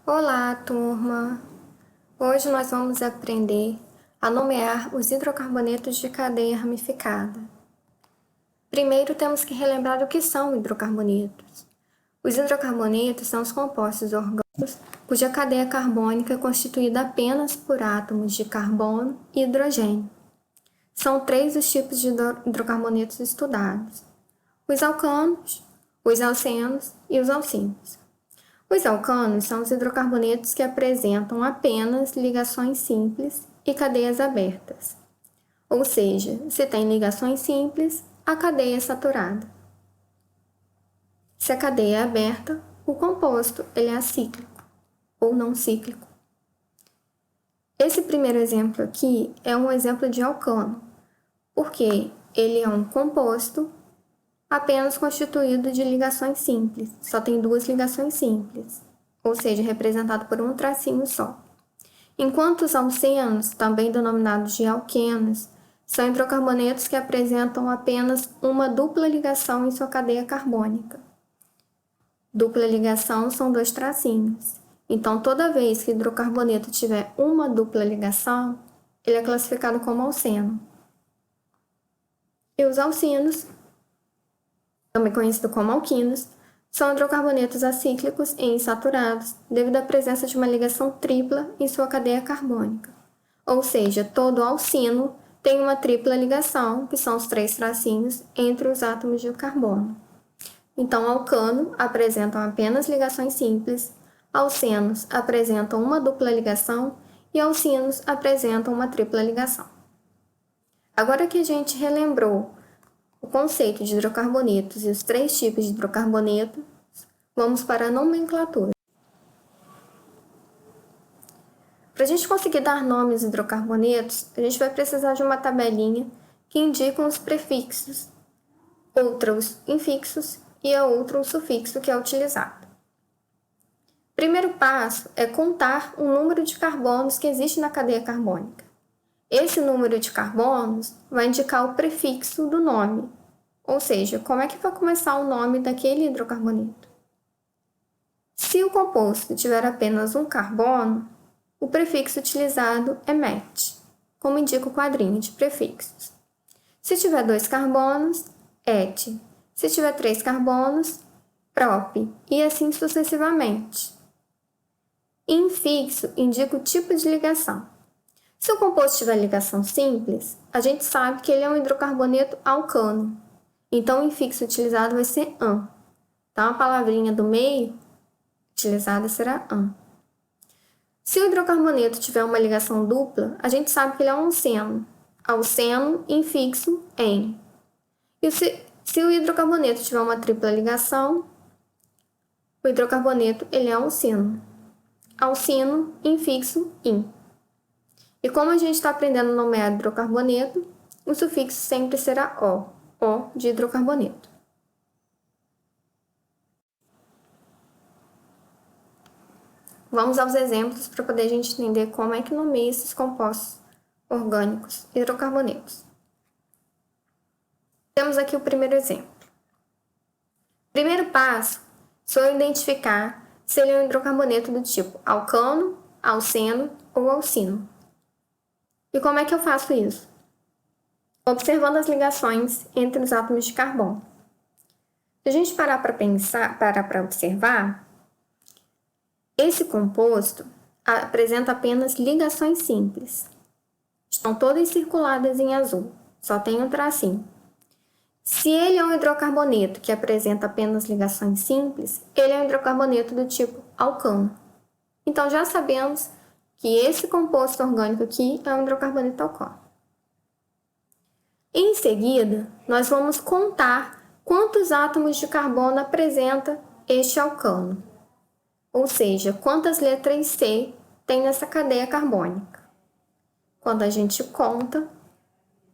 Olá, turma! Hoje nós vamos aprender a nomear os hidrocarbonetos de cadeia ramificada. Primeiro, temos que relembrar o que são hidrocarbonetos. Os hidrocarbonetos são os compostos orgânicos cuja cadeia carbônica é constituída apenas por átomos de carbono e hidrogênio. São três os tipos de hidrocarbonetos estudados: os alcanos, os alcenos e os alcinos. Os alcanos são os hidrocarbonetos que apresentam apenas ligações simples e cadeias abertas. Ou seja, se tem ligações simples, a cadeia é saturada. Se a cadeia é aberta, o composto ele é acíclico ou não cíclico. Esse primeiro exemplo aqui é um exemplo de alcano, porque ele é um composto apenas constituído de ligações simples, só tem duas ligações simples, ou seja, representado por um tracinho só. Enquanto os alcenos, também denominados de alquenos, são hidrocarbonetos que apresentam apenas uma dupla ligação em sua cadeia carbônica. Dupla ligação são dois tracinhos. Então, toda vez que o hidrocarboneto tiver uma dupla ligação, ele é classificado como alceno. E os alcinos, também conhecido como alquinos, são hidrocarbonetos acíclicos e insaturados devido à presença de uma ligação tripla em sua cadeia carbônica. Ou seja, todo alcino tem uma tripla ligação, que são os três tracinhos, entre os átomos de carbono. Então, alcano apresentam apenas ligações simples, alcenos apresentam uma dupla ligação e alcinos apresentam uma tripla ligação. Agora que a gente relembrou o conceito de hidrocarbonetos e os três tipos de hidrocarbonetos, vamos para a nomenclatura. Para a gente conseguir dar nome aos hidrocarbonetos, a gente vai precisar de uma tabelinha que indica os prefixos, outra os infixos e a outra o sufixo que é utilizado. O primeiro passo é contar o número de carbonos que existe na cadeia carbônica. Esse número de carbonos vai indicar o prefixo do nome, ou seja, como é que vai começar o nome daquele hidrocarboneto. Se o composto tiver apenas um carbono, o prefixo utilizado é met, como indica o quadrinho de prefixos. Se tiver 2 carbonos, et. Se tiver 3 carbonos, prop, e assim sucessivamente. Infixo indica o tipo de ligação. Se o composto tiver ligação simples, a gente sabe que ele é um hidrocarboneto alcano. Então, o infixo utilizado vai ser an. Então, a palavrinha do meio utilizada será an. Se o hidrocarboneto tiver uma ligação dupla, a gente sabe que ele é um alceno. Alceno, infixo, en. E se o hidrocarboneto tiver uma tripla ligação, o hidrocarboneto ele é alceno. Alcino, infixo, in. E como a gente está aprendendo a nomear hidrocarboneto, o sufixo sempre será O de hidrocarboneto. Vamos aos exemplos para poder a gente entender como é que nomeia esses compostos orgânicos hidrocarbonetos. Temos aqui o primeiro exemplo. Primeiro passo, só identificar se ele é um hidrocarboneto do tipo alcano, alceno ou alcino. E como é que eu faço isso? Observando as ligações entre os átomos de carbono. Se a gente parar para observar, esse composto apresenta apenas ligações simples. Estão todas circuladas em azul, só tem um tracinho. Se ele é um hidrocarboneto que apresenta apenas ligações simples, ele é um hidrocarboneto do tipo alcano. Então já sabemos que esse composto orgânico aqui é um hidrocarboneto alcano. Em seguida, nós vamos contar quantos átomos de carbono apresenta este alcano, ou seja, quantas letras C tem nessa cadeia carbônica. Quando a gente conta,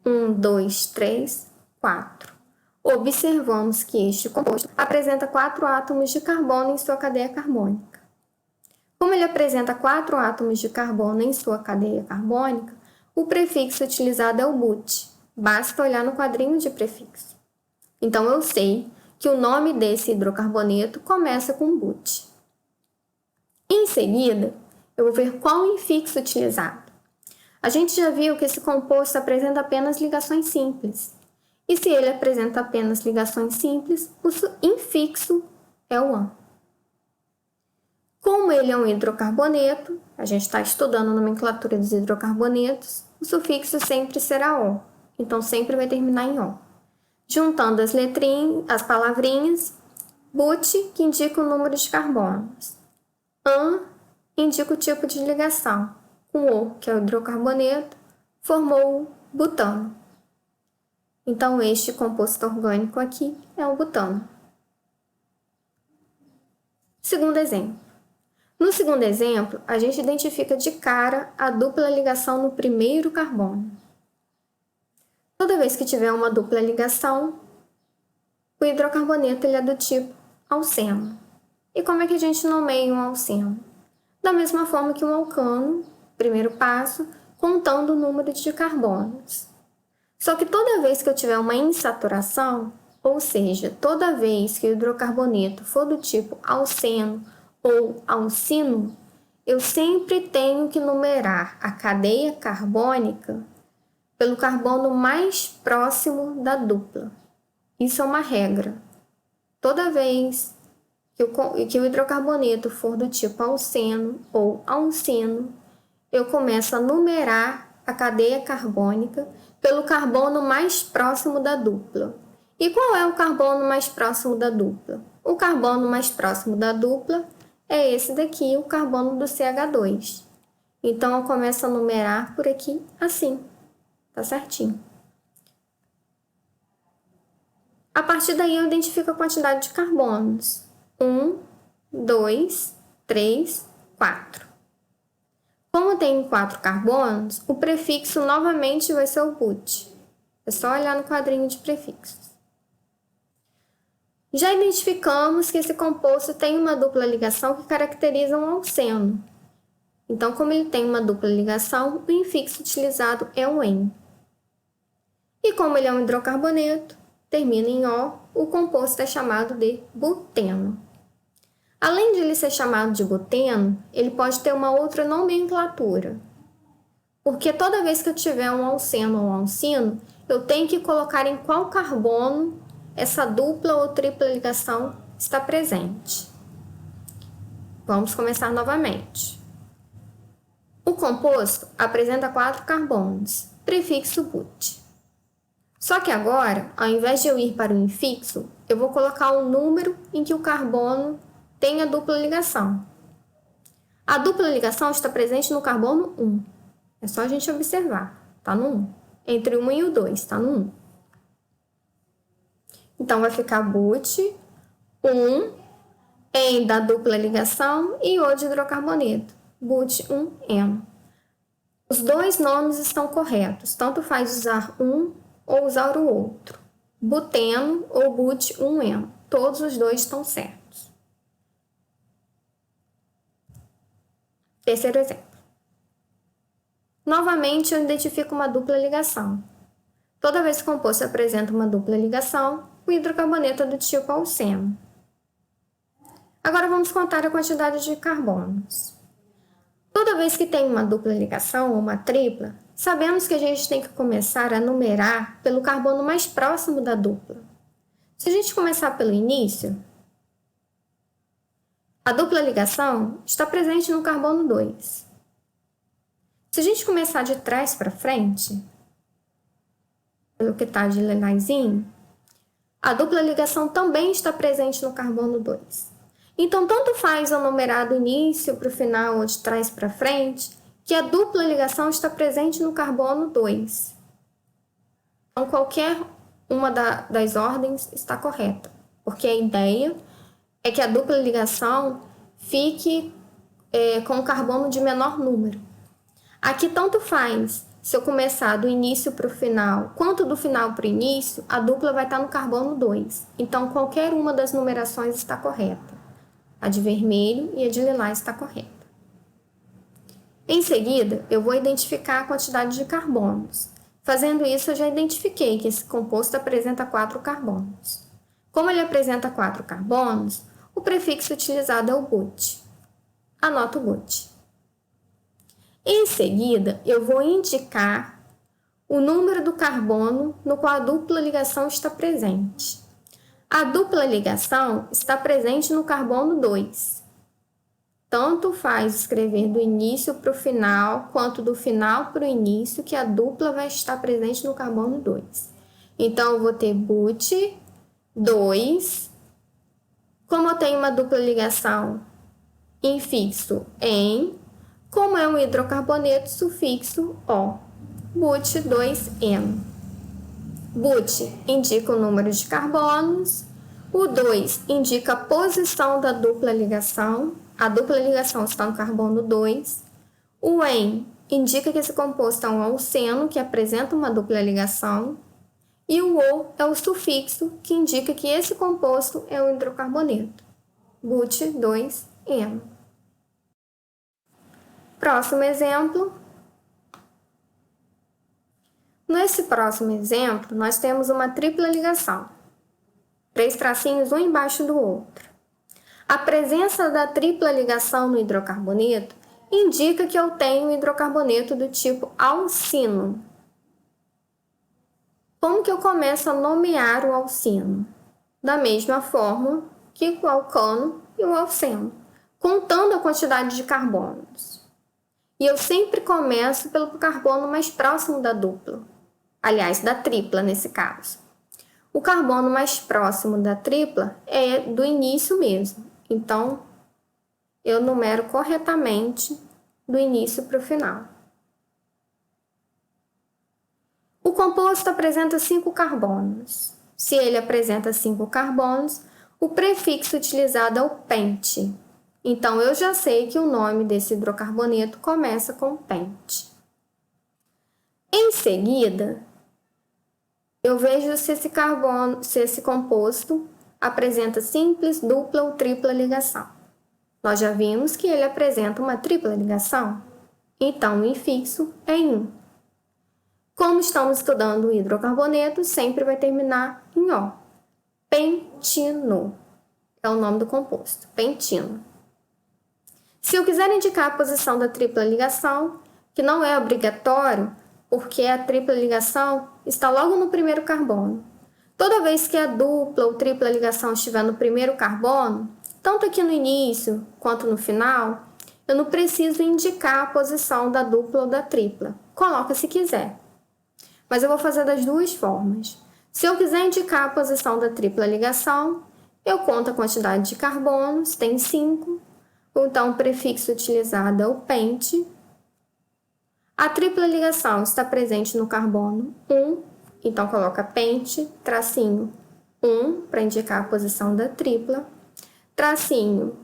1, 2, 3, 4. Observamos que este composto apresenta 4 átomos de carbono em sua cadeia carbônica. Como ele apresenta 4 átomos de carbono em sua cadeia carbônica, o prefixo utilizado é o but. Basta olhar no quadrinho de prefixo. Então, eu sei que o nome desse hidrocarboneto começa com but. Em seguida, eu vou ver qual infixo utilizado. A gente já viu que esse composto apresenta apenas ligações simples. E se ele apresenta apenas ligações simples, o infixo é o AN. Como ele é um hidrocarboneto, a gente está estudando a nomenclatura dos hidrocarbonetos, o sufixo sempre será O, então sempre vai terminar em O. Juntando as palavrinhas, but, que indica o número de carbonos, an, indica o tipo de ligação, com O, que é o hidrocarboneto, formou o butano. Então, este composto orgânico aqui é o butano. Segundo exemplo. No segundo exemplo, a gente identifica de cara a dupla ligação no primeiro carbono. Toda vez que tiver uma dupla ligação, o hidrocarboneto ele é do tipo alceno. E como é que a gente nomeia um alceno? Da mesma forma que um alcano, primeiro passo, contando o número de carbonos. Só que toda vez que eu tiver uma insaturação, ou seja, toda vez que o hidrocarboneto for do tipo alceno ou alcino, eu sempre tenho que numerar a cadeia carbônica pelo carbono mais próximo da dupla. Isso é uma regra. Toda vez que o hidrocarboneto for do tipo alceno ou alcino, eu começo a numerar a cadeia carbônica pelo carbono mais próximo da dupla. E qual é o carbono mais próximo da dupla? O carbono mais próximo da dupla é esse daqui, o carbono do CH2. Então, eu começo a numerar por aqui assim, tá certinho. A partir daí, eu identifico a quantidade de carbonos. 1, 2, 3, 4. Como tem 4 carbonos, o prefixo novamente vai ser o but. É só olhar no quadrinho de prefixos. Já identificamos que esse composto tem uma dupla ligação que caracteriza um alceno. Então, como ele tem uma dupla ligação, o infixo utilizado é o en. E como ele é um hidrocarboneto, termina em O, o composto é chamado de buteno. Além de ele ser chamado de buteno, ele pode ter uma outra nomenclatura. Porque toda vez que eu tiver um alceno ou um alcino, eu tenho que colocar em qual carbono essa dupla ou tripla ligação está presente. Vamos começar novamente. O composto apresenta 4 carbonos, prefixo but. Só que agora, ao invés de eu ir para o infixo, eu vou colocar o número em que o carbono tem a dupla ligação. A dupla ligação está presente no carbono 1. É só a gente observar. Está no 1. Entre o 1 e o 2, está no 1. Então, vai ficar but, 1, en da dupla ligação e O de hidrocarboneto, but1en. Os dois nomes estão corretos, tanto faz usar um ou usar o outro. Buteno ou but1en, todos os dois estão certos. Terceiro exemplo. Novamente, eu identifico uma dupla ligação. Toda vez que o composto apresenta uma dupla ligação, o hidrocarboneto é do tipo alceno. Agora vamos contar a quantidade de carbonos. Toda vez que tem uma dupla ligação ou uma tripla, sabemos que a gente tem que começar a numerar pelo carbono mais próximo da dupla. Se a gente começar pelo início, a dupla ligação está presente no carbono 2. Se a gente começar de trás para frente, pelo que está de lilazinho, a dupla ligação também está presente no carbono 2. Então, tanto faz eu numerar do início para o final ou de trás para frente, que a dupla ligação está presente no carbono 2. Então, qualquer uma das ordens está correta, porque a ideia é que a dupla ligação fique com o carbono de menor número. Aqui, tanto faz se eu começar do início para o final, quanto do final para o início, a dupla vai estar no carbono 2. Então, qualquer uma das numerações está correta. A de vermelho e a de lilás está correta. Em seguida, eu vou identificar a quantidade de carbonos. Fazendo isso, eu já identifiquei que esse composto apresenta 4 carbonos. Como ele apresenta 4 carbonos, o prefixo utilizado é o but. anoto But. Em seguida, eu vou indicar o número do carbono no qual a dupla ligação está presente. A dupla ligação está presente no carbono 2. Tanto faz escrever do início para o final, quanto do final para o início, que a dupla vai estar presente no carbono 2. Então, eu vou ter But 2. Como eu tenho uma dupla ligação infixo em, como é um hidrocarboneto, sufixo O. But 2N. But indica o número de carbonos. O 2 indica a posição da dupla ligação. A dupla ligação está no carbono 2. O en indica que esse composto é um alceno, que apresenta uma dupla ligação. E o O é o sufixo, que indica que esse composto é um hidrocarboneto. But 2N. Próximo exemplo. Nesse próximo exemplo, nós temos uma tripla ligação. 3 tracinhos um embaixo do outro. A presença da tripla ligação no hidrocarboneto indica que eu tenho um hidrocarboneto do tipo alcino. Como que eu começo a nomear o alcino? Da mesma forma que o alcano e o alceno, contando a quantidade de carbonos. E eu sempre começo pelo carbono mais próximo da dupla. Aliás, da tripla nesse caso. O carbono mais próximo da tripla é do início mesmo. Então, eu numero corretamente do início para o final. O composto apresenta 5 carbonos. Se ele apresenta 5 carbonos, o prefixo utilizado é o pente. Então, eu já sei que o nome desse hidrocarboneto começa com pente. Em seguida, eu vejo se esse composto apresenta simples, dupla ou tripla ligação. Nós já vimos que ele apresenta uma tripla ligação, então o infixo é in. Como estamos estudando o hidrocarboneto, sempre vai terminar em O. Pentino é o nome do composto, pentino. Se eu quiser indicar a posição da tripla ligação, que não é obrigatório, porque a tripla ligação está logo no primeiro carbono. Toda vez que a dupla ou tripla ligação estiver no primeiro carbono, tanto aqui no início quanto no final, eu não preciso indicar a posição da dupla ou da tripla. Coloca se quiser. Mas eu vou fazer das duas formas. Se eu quiser indicar a posição da tripla ligação, eu conto a quantidade de carbonos, tem 5. Então, o prefixo utilizado é o pente. A tripla ligação está presente no carbono 1, então coloca pente, tracinho 1, para indicar a posição da tripla, tracinho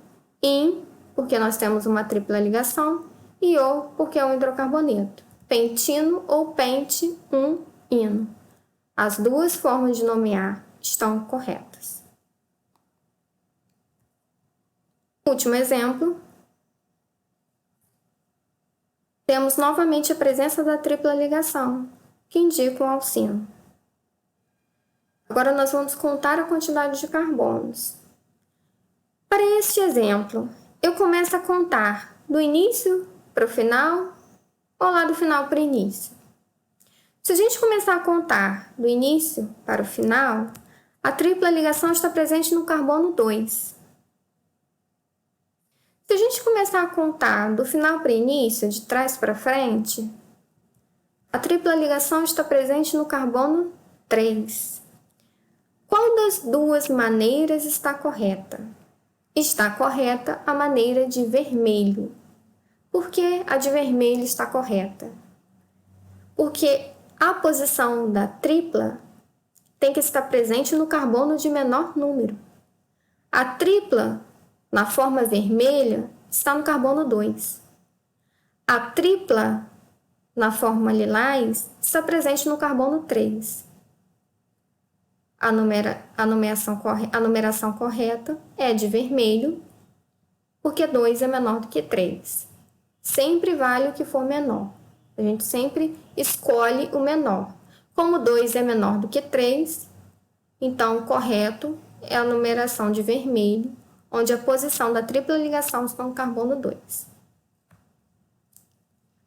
in, porque nós temos uma tripla ligação, e O, porque é um hidrocarboneto. Pentino ou pente 1-ino. As duas formas de nomear estão corretas. Último exemplo. Temos novamente a presença da tripla ligação, que indica um alcino. Agora nós vamos contar a quantidade de carbonos. Para este exemplo, eu começo a contar do início para o final ou lá do final para o início. Se a gente começar a contar do início para o final, a tripla ligação está presente no carbono 2. Se a gente começar a contar do final para o início, de trás para frente, a tripla ligação está presente no carbono 3. Qual das duas maneiras está correta? Está correta a maneira de vermelho. Por que a de vermelho está correta? Porque a posição da tripla tem que estar presente no carbono de menor número. A tripla, na forma vermelha, está no carbono 2. A tripla, na forma lilás, está presente no carbono 3. A numeração correta é de vermelho, porque 2 é menor do que 3. Sempre vale o que for menor. A gente sempre escolhe o menor. Como 2 é menor do que 3, então o correto é a numeração de vermelho, onde a posição da tripla ligação está no carbono 2.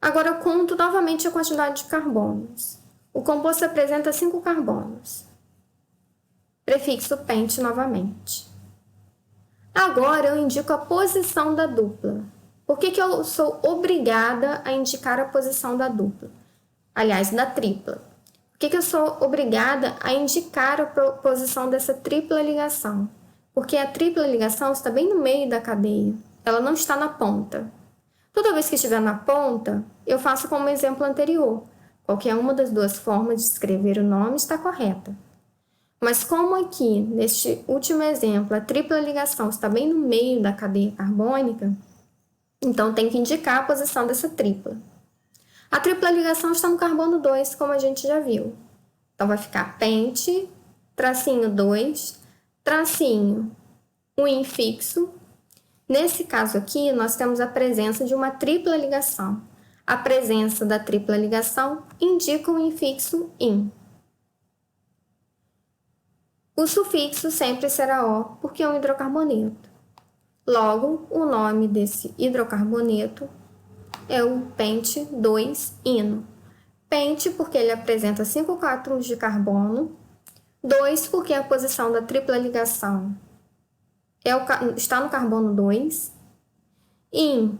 Agora eu conto novamente a quantidade de carbonos. O composto apresenta 5 carbonos. Prefixo pente novamente. Agora eu indico a posição da dupla. Por que eu sou obrigada a indicar a posição da dupla? Aliás, da tripla. Por que eu sou obrigada a indicar a posição dessa tripla ligação? Porque a tripla ligação está bem no meio da cadeia. Ela não está na ponta. Toda vez que estiver na ponta, eu faço como o exemplo anterior. Qualquer uma das duas formas de escrever o nome está correta. Mas como aqui, neste último exemplo, a tripla ligação está bem no meio da cadeia carbônica, então tem que indicar a posição dessa tripla. A tripla ligação está no carbono 2, como a gente já viu. Então vai ficar pente, tracinho 2, tracinho, um infixo. Nesse caso aqui, nós temos a presença de uma tripla ligação. A presença da tripla ligação indica o infixo in. O sufixo sempre será O, porque é um hidrocarboneto. Logo, o nome desse hidrocarboneto é o pente 2-ino. Pente porque ele apresenta 5 átomos de carbono. 2 porque a posição da tripla ligação está no carbono 2. In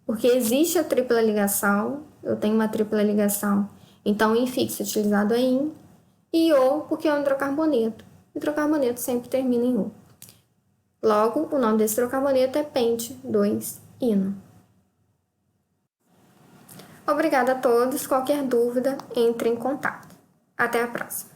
porque existe a tripla ligação. Eu tenho uma tripla ligação, então o infixo utilizado é in. E O porque é um hidrocarboneto. Hidrocarboneto sempre termina em O. Logo, o nome desse hidrocarboneto é pente 2-ino. Obrigada a todos. Qualquer dúvida, entre em contato. Até a próxima.